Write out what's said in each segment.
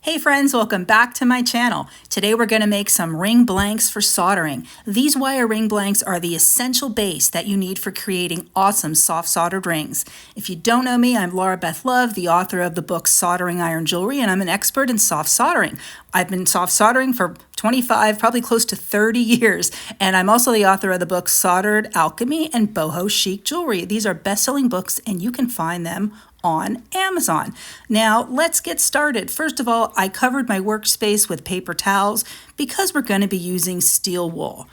Hey friends, welcome back to my channel. Today we're going to make some ring blanks for soldering. These wire ring blanks are the essential base that you need for creating awesome soft soldered rings. If you don't know me, I'm Laura Beth Love, the author of the book Soldering Iron Jewelry, and I'm an expert in soft soldering. I've been soft soldering for 25, probably close to 30 years, and I'm also the author of the books Soldered Alchemy and Boho Chic Jewelry. These are best-selling books and you can find them on Amazon. Now let's get started. First of all, I covered my workspace with paper towels because we're going to be using steel wool.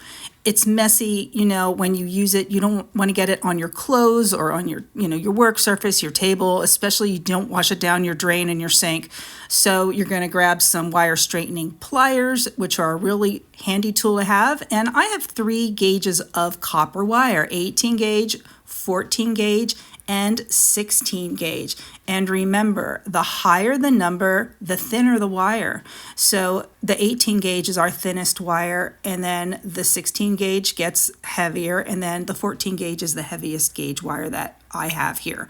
It's messy, when you use it, you don't want to get it on your clothes or on your work surface, your table, especially you don't wash it down your drain and your sink. So you're going to grab some wire straightening pliers, which are a really handy tool to have. And I have 3 gauges of copper wire, 18 gauge, 14 gauge, and 16 gauge. And remember, the higher the number, the thinner the wire. So the 18 gauge is our thinnest wire, and then the 16 gauge gets heavier, and then the 14 gauge is the heaviest gauge wire that I have here.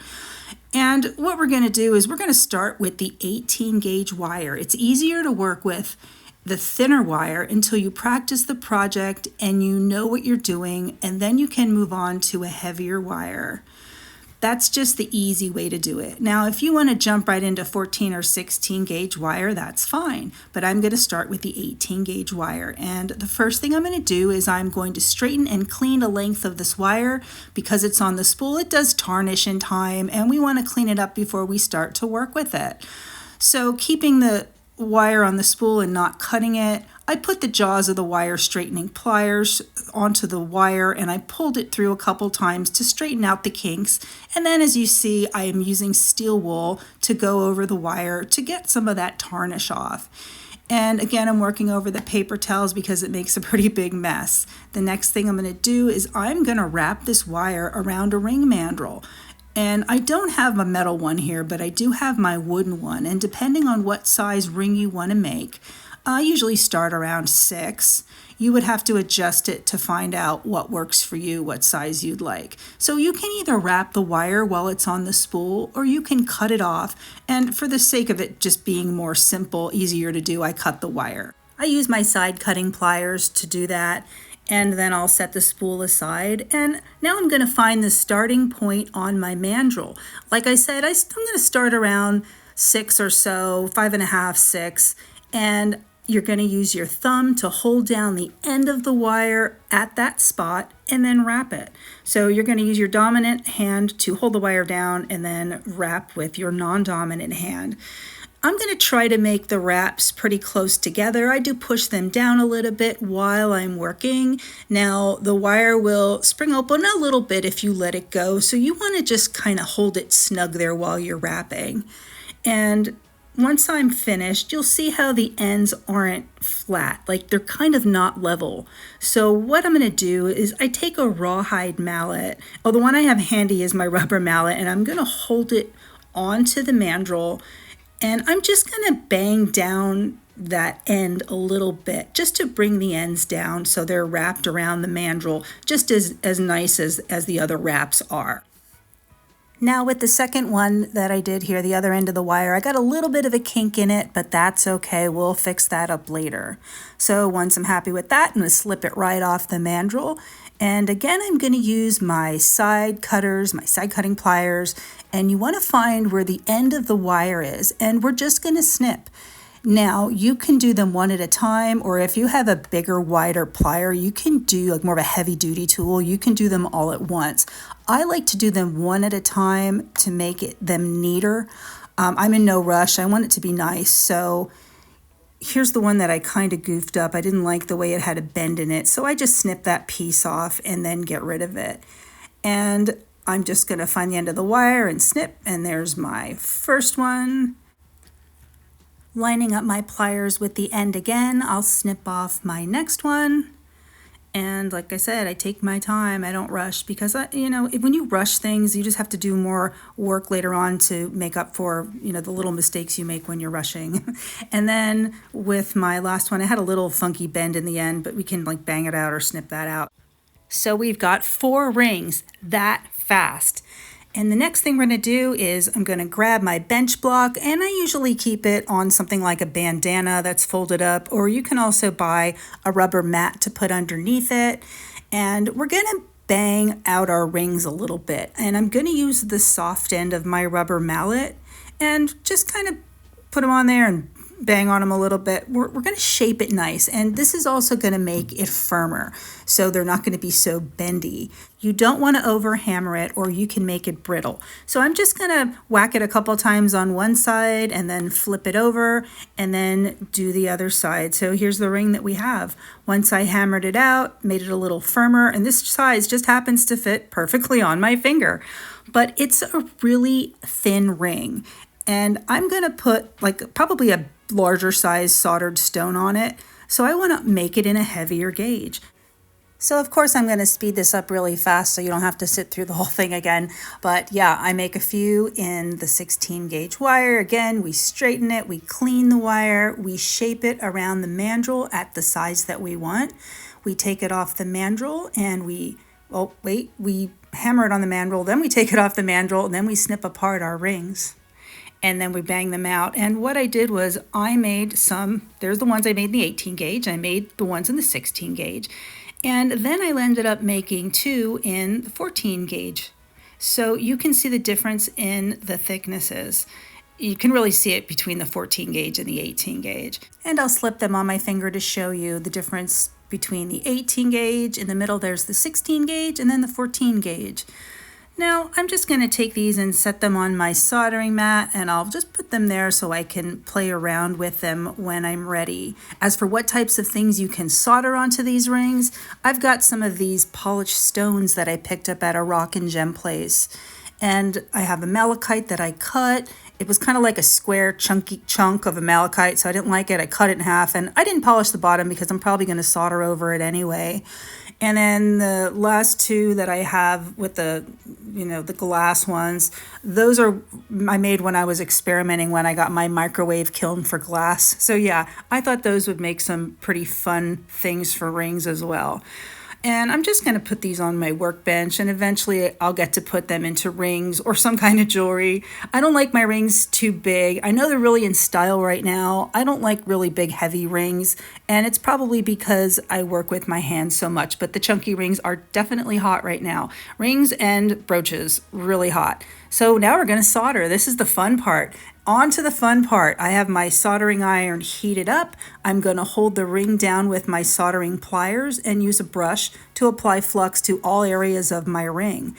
And what we're going to do is we're going to start with the 18 gauge wire. It's easier to work with the thinner wire until you practice the project and you know what you're doing, and then you can move on to a heavier wire. That's just the easy way to do it. Now, if you want to jump right into 14 or 16 gauge wire, that's fine. But I'm going to start with the 18 gauge wire. And the first thing I'm going to do is I'm going to straighten and clean the length of this wire. Because it's on the spool, it does tarnish in time, and we want to clean it up before we start to work with it. So keeping the wire on the spool and not cutting it, I put the jaws of the wire straightening pliers onto the wire and I pulled it through a couple times to straighten out the kinks. And then as you see, I am using steel wool to go over the wire to get some of that tarnish off. And again, I'm working over the paper towels because it makes a pretty big mess. The next thing I'm going to do is I'm going to wrap this wire around a ring mandrel. And I don't have a metal one here, but I do have my wooden one. And depending on what size ring you want to make, I usually start around 6. You would have to adjust it to find out what works for you, what size you'd like. So you can either wrap the wire while it's on the spool, or you can cut it off. And for the sake of it just being more simple, easier to do, I cut the wire. I use my side cutting pliers to do that. And then I'll set the spool aside. And now I'm going to find the starting point on my mandrel. Like I said, I'm going to start around 6 or so, 5.5, 6. And you're going to use your thumb to hold down the end of the wire at that spot and then wrap it. So you're going to use your dominant hand to hold the wire down and then wrap with your non-dominant hand. I'm going to try to make the wraps pretty close together. I do push them down a little bit while I'm working. Now the wire will spring open a little bit if you let it go, so you want to just kind of hold it snug there while you're wrapping. And once I'm finished, you'll see how the ends aren't flat, like they're kind of not level. So what I'm going to do is I take a rawhide mallet. Oh, the one I have handy is my rubber mallet, and I'm going to hold it onto the mandrel. And I'm just going to bang down that end a little bit just to bring the ends down so they're wrapped around the mandrel just as nice as the other wraps are. Now with the second one that I did here, the other end of the wire, I got a little bit of a kink in it, but that's okay. We'll fix that up later. So once I'm happy with that, I'm going to slip it right off the mandrel. And again, I'm going to use my side cutters, my side cutting pliers, and you want to find where the end of the wire is, and we're just going to snip. Now, you can do them one at a time, or if you have a bigger, wider plier, you can do like more of a heavy-duty tool. You can do them all at once. I like to do them one at a time to make them neater. I'm in no rush. I want it to be nice, so here's the one that I kind of goofed up. I didn't like the way it had a bend in it, so I just snipped that piece off and then get rid of it. And I'm just going to find the end of the wire and snip, and there's my first one. Lining up my pliers with the end again, I'll snip off my next one. And like I said, I take my time. I don't rush because, when you rush things, you just have to do more work later on to make up for, the little mistakes you make when you're rushing. And then with my last one, I had a little funky bend in the end, but we can like bang it out or snip that out. So we've got 4 rings that fast. And the next thing we're going to do is I'm going to grab my bench block, and I usually keep it on something like a bandana that's folded up, or you can also buy a rubber mat to put underneath it. And we're going to bang out our rings a little bit. And I'm going to use the soft end of my rubber mallet and just kind of put them on there and bang on them a little bit. We're going to shape it nice, and this is also going to make it firmer, so they're not going to be so bendy. You don't want to over hammer it, or you can make it brittle. So I'm just going to whack it a couple times on one side and then flip it over and then do the other side. So here's the ring that we have. Once I hammered it out, made it a little firmer, and this size just happens to fit perfectly on my finger. But it's a really thin ring, and I'm going to put like probably a larger size soldered stone on it. So I want to make it in a heavier gauge. So of course I'm going to speed this up really fast so you don't have to sit through the whole thing again. But yeah, I make a few in the 16 gauge wire. Again, we straighten it, we clean the wire, we shape it around the mandrel at the size that we want. We take it off the mandrel and we hammer it on the mandrel, then we take it off the mandrel, and then we snip apart our rings. And then we bang them out. And what I did was I made there's the ones I made in the 18 gauge, I made the ones in the 16 gauge, and then I ended up making 2 in the 14 gauge. So you can see the difference in the thicknesses. You can really see it between the 14 gauge and the 18 gauge. And I'll slip them on my finger to show you the difference between the 18 gauge, in the middle there's the 16 gauge, and then the 14 gauge. Now I'm just going to take these and set them on my soldering mat, and I'll just put them there so I can play around with them when I'm ready. As for what types of things you can solder onto these rings, I've got some of these polished stones that I picked up at a rock and gem place. And I have a malachite that I cut. It was kind of like a square chunky chunk of a malachite, so I didn't like it. I cut it in half, and I didn't polish the bottom because I'm probably going to solder over it anyway. And then the last 2 that I have with the glass ones, those are I made when I was experimenting when I got my microwave kiln for glass. So yeah, I thought those would make some pretty fun things for rings as well. And I'm just going to put these on my workbench, and eventually I'll get to put them into rings or some kind of jewelry. I don't like my rings too big. I know they're really in style right now. I don't like really big, heavy rings, and it's probably because I work with my hands so much, but the chunky rings are definitely hot right now. Rings and brooches, really hot. So now we're going to solder. This is the fun part. On to the fun part. I have my soldering iron heated up. I'm going to hold the ring down with my soldering pliers and use a brush to apply flux to all areas of my ring.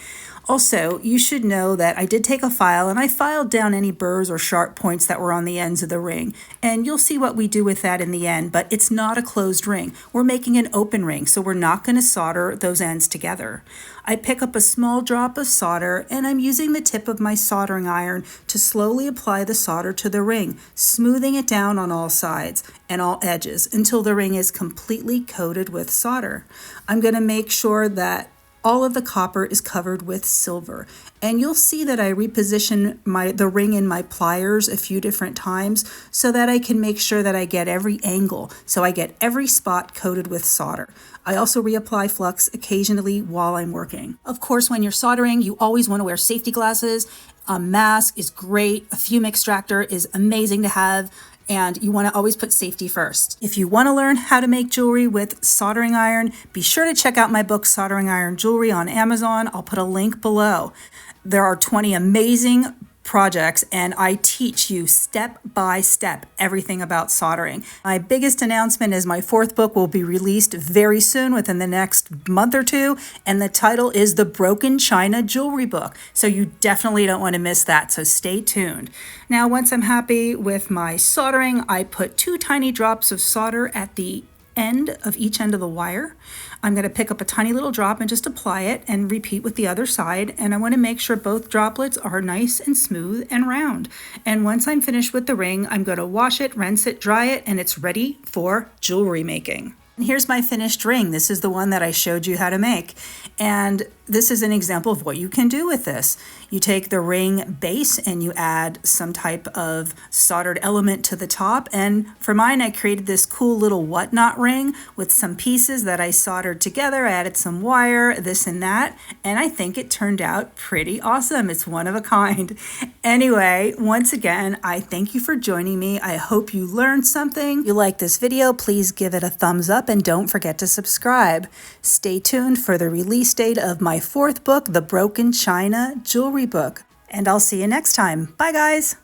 Also, you should know that I did take a file and I filed down any burrs or sharp points that were on the ends of the ring. And you'll see what we do with that in the end, but it's not a closed ring. We're making an open ring, so we're not going to solder those ends together. I pick up a small drop of solder and I'm using the tip of my soldering iron to slowly apply the solder to the ring, smoothing it down on all sides and all edges until the ring is completely coated with solder. I'm going to make sure that all of the copper is covered with silver. And you'll see that I reposition the ring in my pliers a few different times so that I can make sure that I get every angle, so I get every spot coated with solder. I also reapply flux occasionally while I'm working. Of course, when you're soldering, you always want to wear safety glasses. A mask is great. A fume extractor is amazing to have. And you want to always put safety first. If you want to learn how to make jewelry with soldering iron, be sure to check out my book, Soldering Iron Jewelry, on Amazon. I'll put a link below. There are 20 amazing projects, and I teach you step by step everything about soldering. My biggest announcement is my 4th book will be released very soon, within the next month or 2, and the title is The Broken China Jewelry Book. So you definitely don't want to miss that, so stay tuned. Now, once I'm happy with my soldering, I put 2 tiny drops of solder at the end of each end of the wire. I'm going to pick up a tiny little drop and just apply it and repeat with the other side. And I want to make sure both droplets are nice and smooth and round. And once I'm finished with the ring, I'm going to wash it, rinse it, dry it, and it's ready for jewelry making. And here's my finished ring. This is the one that I showed you how to make. And this is an example of what you can do with this. You take the ring base and you add some type of soldered element to the top. And for mine, I created this cool little whatnot ring with some pieces that I soldered together. I added some wire, this and that, and I think it turned out pretty awesome. It's one of a kind. Anyway, once again, I thank you for joining me. I hope you learned something. If you like this video, please give it a thumbs up and don't forget to subscribe. Stay tuned for the release date of my 4th book, The Broken China Jewelry Book. And I'll see you next time. Bye, guys.